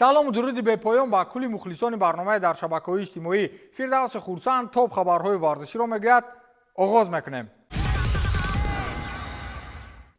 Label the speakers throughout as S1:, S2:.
S1: салому дуруди бепоён ба кулли мухлисони барномаи дар шабакаҳои иҷтимоӣ. Фирдавси Хурсанд топ хабарҳои варзиширо мегӯяд. оғоз мекунем.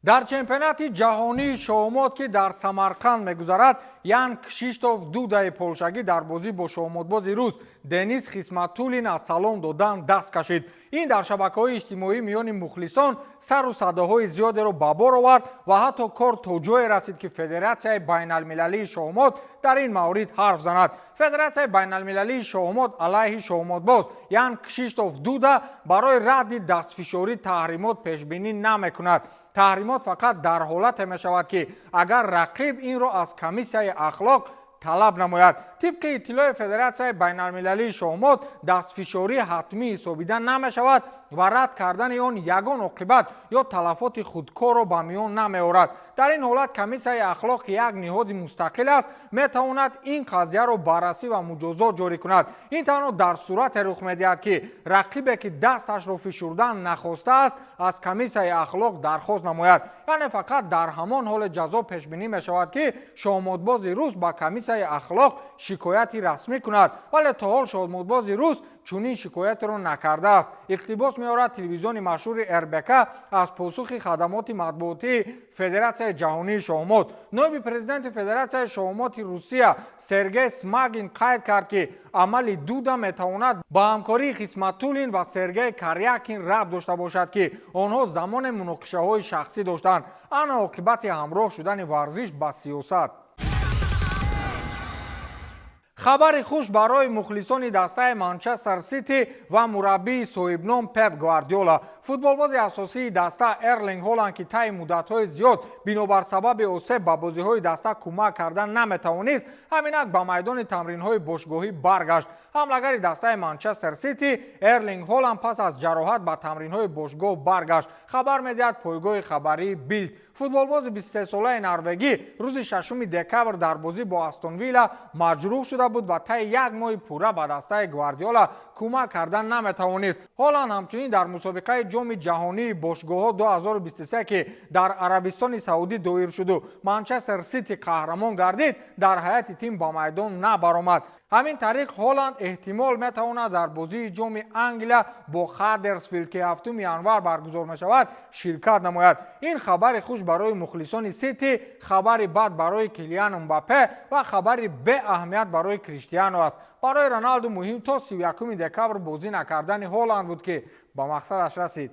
S1: дар чемпионати ҷаҳонии шоҳумод ки дар Самарқанд мегузарад, Ян Кшиштоф Дудаи полшагӣ дар бозӣ бо шоҳумодбози рус Денис Хисматуллин аз салом додан даст кашид. ин дар шабакаҳои иҷтимоӣ миёни мухлисон сару садоҳои зиёдеро ба бор овард ва ҳатто кор то ҷое расид ки Федератсияи байналмилалии шоҳумод дар ин маврид ҳарф занад. Федератсияи байналмилалии шоҳумод алайҳи шоҳумодбоз Ян Кшиштоф Дуда барои радди дастфишорӣ таҳримот пешбинӣ намекунад. таҳримот фақат дар ҳолате мешавад ки агар рақиб инро аз комиссияи ахлоқ талаб намояд. тибқи иттилои Федератсияи байналмилалии шоҳумод дастфишорӣ ҳатмӣ ҳисобида намешавад ва рад кардани он ягон оқибат ё талафоти худкорро ба миён намеорад. дар ин ҳолат комиссияи ахлоқ ки як ниҳоди мустақил аст метавонад ин қазияро баррасӣ ва муҷозот ҷорӣ кунад. ин танҳо дар сурате рух медиҳад ки рақибе ки дасташро фишурдан нахостааст аз комиссияи ахлоқ дархост намояд. яъне фақат дар ҳамон ҳоле ҷазо пешбинӣ мешавад ки шоҳумодбози рус ба комиссияи ахлоқ шикояти расмӣ кунад, вале то ҳол шоҳумодбози рус чунин шикоятеро накардааст. иқтибос меорад телевизиони машҳури РБК аз посухи хадамоти матбуотии Федератсияи ҷаҳонии шоҳумод. ноиби президенти Федератсияи шоҳумоти Русия Сергей Смагин қайд кард ки амали Дуда метавонад ба ҳамкории Хисматуллин ва Сергей Карякин рабт дошта бошад ки онҳо замоне муноқишаҳои шахсӣ доштанд. ана оқибати ҳамроҳ шудани варзиш ба сиёсат. хабари хуш барои мухлисони дастаи Манчестер Сити ва мураббии соҳибном Пеп Гвардиола. футболбози асосии даста Эрлинг Ҳоланд ки таи муддатҳои зиёд бинобар сабаби осеб ба бозиҳои даста кӯмак кардан наметавонист, ҳаминак ба майдони тамринҳои бошгоҳӣ баргашт. ҳамлагари дастаи Манчестер Сити Эрлинг Ҳоланд пас аз ҷароҳат ба тамринҳои бошгоҳ баргашт. хабар медиҳад пойгоҳи хабарии Билд. футболбози 23-солаи норвегӣ рӯзи 6 декабр дар бозӣ бо Астон Вилла маҷрӯҳ шуда буд ва таи як моҳи пурра ба дастаи Гвардиола кӯмак кардан наметавонист. ҳоланд ҳамчунин дар мусобиқаи ҷоми ҷаҳонии бошгоҳҳо 2023 ки дар Арабистони Саудӣ доир шуду Манчестер Сити қаҳрамон гардид, дар ҳайати тим ба майдон набаромад. ҳамин тариқ ҳоланд эҳтимол метавонад дар бозии ҷоми Англия бо Хаддерсфилд ки 7 январ баргузор мешавад ширкат намояд. ин хабари хуш барои мухлисони Сити, хабари бад барои Килиан Мбаппе ва хабари беаҳамият барои Криштиану аст. барои Роналду муҳим то 31 декабр бозӣ накардани Ҳоланд буд ки ба мақсадаш расид.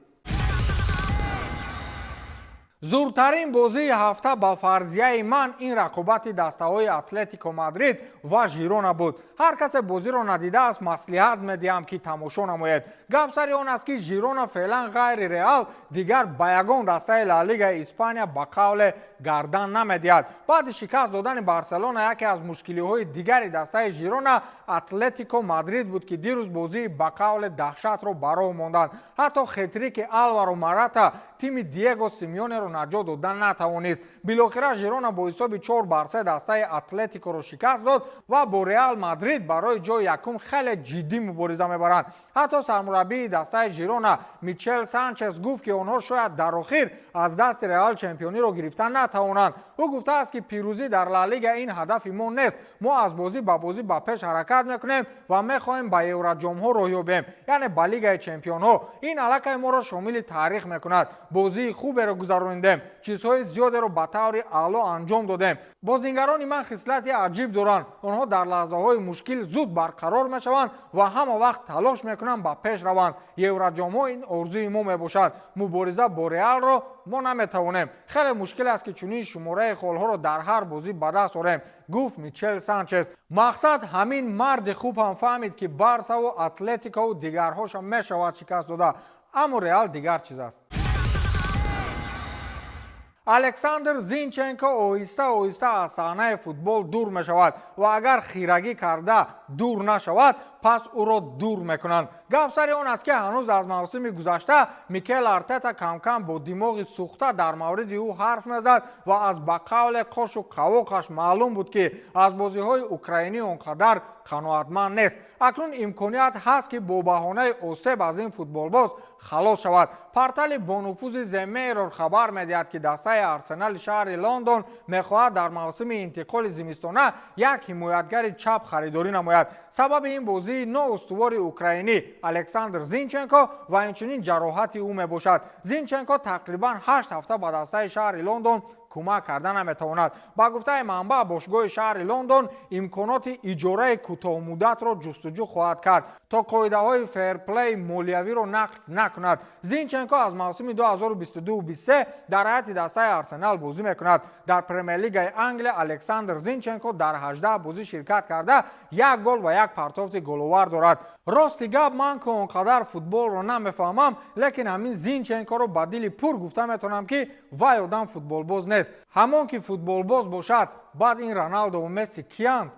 S1: зуртарин бозии ҳафта ба фарзияи ман ин рақобати дастаҳои Атлетико Мадрид ва Жирона буд. ҳар касе бозиро надидааст маслиҳат медиҳам ки тамошо намоед. гап сари он аст ки Жирона феълан ғайри Реал дигар ба ягон дастаи Ла Лигаи Испания ба қавле гардан намедиҳад. баъди шикаст додани Барселона яке аз мушкилиҳои дигари дастаи Жирона Атлетико Мадрид буд ки дирӯз бозии ба қавле даҳшатро ба роҳ монданд. ҳатто хетрики Алваро Марата тими Диего Симеонеро наҷот додан натавонист. билохира Жирона бо ҳисоби 4-3 дастаи Атлетикоро шикаст дод ва бо Реал Мадрид барои ҷои якум хеле ҷиддӣ мубориза мебаранд. ҳатто сармураббии дастаи Жирона Мичел Санчес гуфт ки онҳо шояд дар охир аз дасти Реал чемпиониро гирифта натавонанд. ӯ гуфтааст ки пирӯзӣ дар Ла Лига ин ҳадафи мо нест. мо аз бозӣ ба пеш ҳаракат мекунем ва мехоҳем ба Евроҷомҳо роҳ ёбем, яъне ба Лигаи чемпионҳо. ин аллакай моро шомили таърих мекунад. бозии хуберо гузарондем, чизҳои зиёдеро ба таври аъло анҷом додем. бозингарони ман хислати аҷиб доранд. онҳо дар лаҳзаҳои мушкил зуд барқарор мешаванд ва ҳама вақт талош мекунанд ба пеш раванд. Евроҷомҳо ин орзуи мо мебошад. мубориза бо Реалро мо наметавонем. хеле мушкил аст ки чунин шумораи холҳоро дар ҳар бозӣ ба даст орем, гуфт Мичел Санчес. мақсад ҳамин марди хуб ҳам фаҳмид ки Барсаву Атлетикаву дигарҳоша мешавад шикаст дода, аммо Реал дигар чиз аст. Александр Зинченко оҳиста оҳиста аз саҳнаи футбол дур мешавад ва агар хирагӣ карда дур нашавад, پس او را دور میکنند. گپ سر آن است که هنوز از موسم گذشته میکل آرتتا کم کم با دماغ سوخته در مورد او حرف میزد و از به قول قش و قواقش معلوم بود که از بازی‌های اوکراینی اونقدر قناعتمند نیست. اکنون امکانیت هست که با بهانه آسیب از این فوتبالباز خلاص شود. پورتال با نفوذ The Mirror خبر می‌دهد که دسته آرسنال شهر لندن می‌خواهد در موسم انتقال زمستانه یک حمایتگر چپ خریداری نماید. سبب این بازی نوآستوار اوکراینی الکساندر زینچنکو و همچنین جراحت او میباشد. زینچنکو تقریبا 8 هفته به دسته شهر لندن کمک کردن نمیتواند. با گفته منبع باشگاه شهر لندن امکانات اجاره کوتاه مدت را جستجو خواهد کرد تا قاعده های فرپلی مالیوی را نقض نکند. زینچنکو از موسم 2022-23 در هیئت دسته آرسنال بازی میکند. در پرمیر لیگ انگلیس الکساندر زینچنکو در 18 بازی شرکت کرده 1 گل و 1 پرتافت گل‌آور دارد. راستی گپ من که اونقدر فوتبال رو نمیفهمم، لیکن همین زینچنکو رو با دل پر گفته میتونم که وای آدم فوتبال باز نیست. همون که فوتبال باز باشد بعد این رونالدو و مسی کیند؟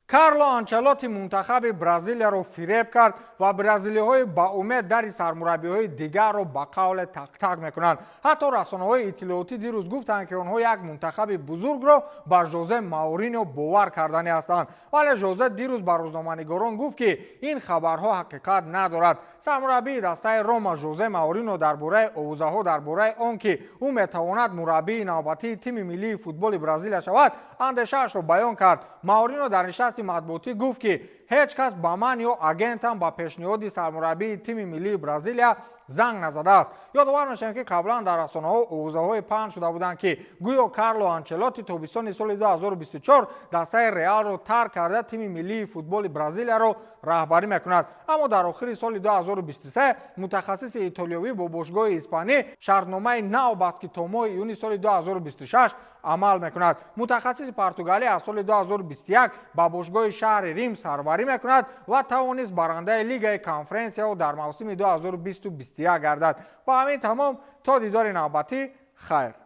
S1: کارلو آنچلوتی منتخب برزیلیا را فریب کرد و برزیلی‌های با امید در سرمربی‌های دیگر را با قول تک تک میکنند. حتی رسانه‌های اطلاعاتی دیروز گفتند که آنها یک منتخب بزرگ را با ژوزه مورینیو باور کردنی هستند. ولی ژوزه دیروز با روزنامه‌نگاران گفت که این خبرها حقیقت ندارد. سرمربی دسته روما ژوزه مورینیو درباره اوضاع‌ها درباره آنکه او میتواند مربی نوبتی تیم ملی فوتبال برزیل شود اندیشه‌اش را بیان کرد. مورینیو در نشست مطبوعاتی گفت که هیچ کس با من یا اگنتم با پیشنهاد سرمربی تیم ملی برزیلیا زنگ نزده است. یادآور میشم که قبلا در رسانه‌ها اوضاع‌های پهن شده بودند که گویا کارلو آنچلوتی تابستان سال 2024 دسته ریال را ترک کرده تیم ملی فوتبال برزیلیا را رهبری میکند. اما در آخر سال 2023 متخصص ایتالیایی با باشگاه اسپانی شرطنامه نو بست که تا ماه یونیو سال 2026 عمل میکند. متخصص پرتغالی از سال 2021 با باشگاه شهر ریم سربری میکند و توانست برنده لیگ کنفرانسیا در موسم 2020-21 گردد. با همین تمام تا دیدار نوبتی خیر.